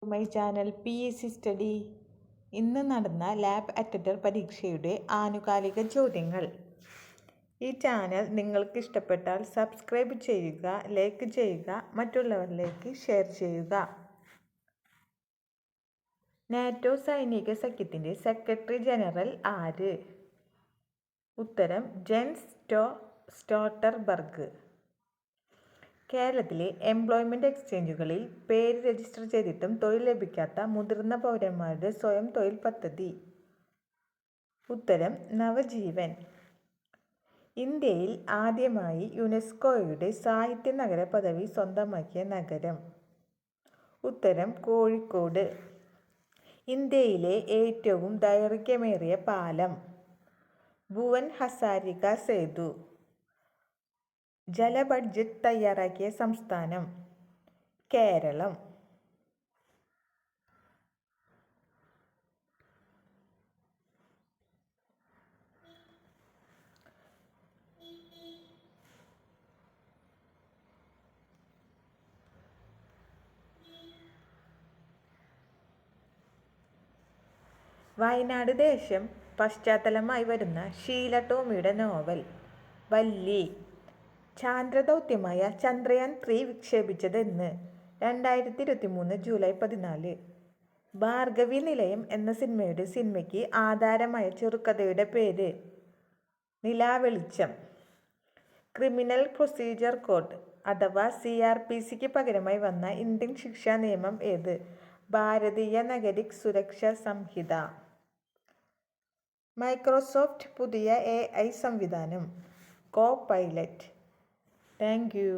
My channel PSC study. ഇന്ന് നടന്ന lab attender പരീക്ഷയുടെ ആനുകാലിക ചോദ്യങ്ങൾ. ഈ ചാനൽ നിങ്ങൾക്ക് ഇഷ്ടപ്പെട്ടാൽ സബ്സ്ക്രൈബ് ചെയ്യുക, ലൈക്ക് ചെയ്യുക, മറ്റുള്ളവരിലേക്ക് ഷെയർ ചെയ്യുക. നാറ്റോ സൈനിക സഖ്യത്തിൻ്റെ സെക്രട്ടറി ജനറൽ ആര്? ഉത്തരം ജെൻസ് സ്റ്റോൾട്ടൻബർഗ്. കേരളത്തിലെ എംപ്ലോയ്മെന്റ് എക്സ്ചേഞ്ചുകളിൽ പേര് രജിസ്റ്റർ ചെയ്തിട്ടും തൊഴിൽ ലഭിക്കാത്ത മുതിർന്ന പൗരന്മാരുടെ സ്വയം തൊഴിൽ പദ്ധതി. ഉത്തരം നവജീവൻ. ഇന്ത്യയിൽ ആദ്യമായി യുനെസ്കോയുടെ സാഹിത്യ നഗര പദവി സ്വന്തമാക്കിയ നഗരം. ഉത്തരം കോഴിക്കോട്. ഇന്ത്യയിലെ ഏറ്റവും ദൈർഘ്യമേറിയ പാലം. ഭുവൻ ഹസാരിക സേതു. ജല ബഡ്ജറ്റ് തയ്യാറാക്കിയ സംസ്ഥാനം. കേരളം. വയനാട് ദേശം പശ്ചാത്തലമായി വരുന്ന ഷീല ടോമിയുടെ നോവൽ. വല്ലി. ചാന്ദ്രദൗത്യമായ ചന്ദ്രയാൻ 3 വിക്ഷേപിച്ചത് എന്ന്? 2023 ജൂലൈ 14. ഭാർഗവി നിലയം എന്ന സിനിമയ്ക്ക് ആധാരമായ ചെറുകഥയുടെ പേര്? നിലാവെളിച്ചം. ക്രിമിനൽ പ്രൊസീജിയർ കോഡ് അഥവാ CRPCക്ക് പകരമായി വന്ന ഇന്ത്യൻ ശിക്ഷാ നിയമം ഏത്? ഭാരതീയ നാഗരിക് സുരക്ഷാ സംഹിത. മൈക്രോസോഫ്റ്റ് പുതിയ AI സംവിധാനം. കോപൈലറ്റ്. Thank you.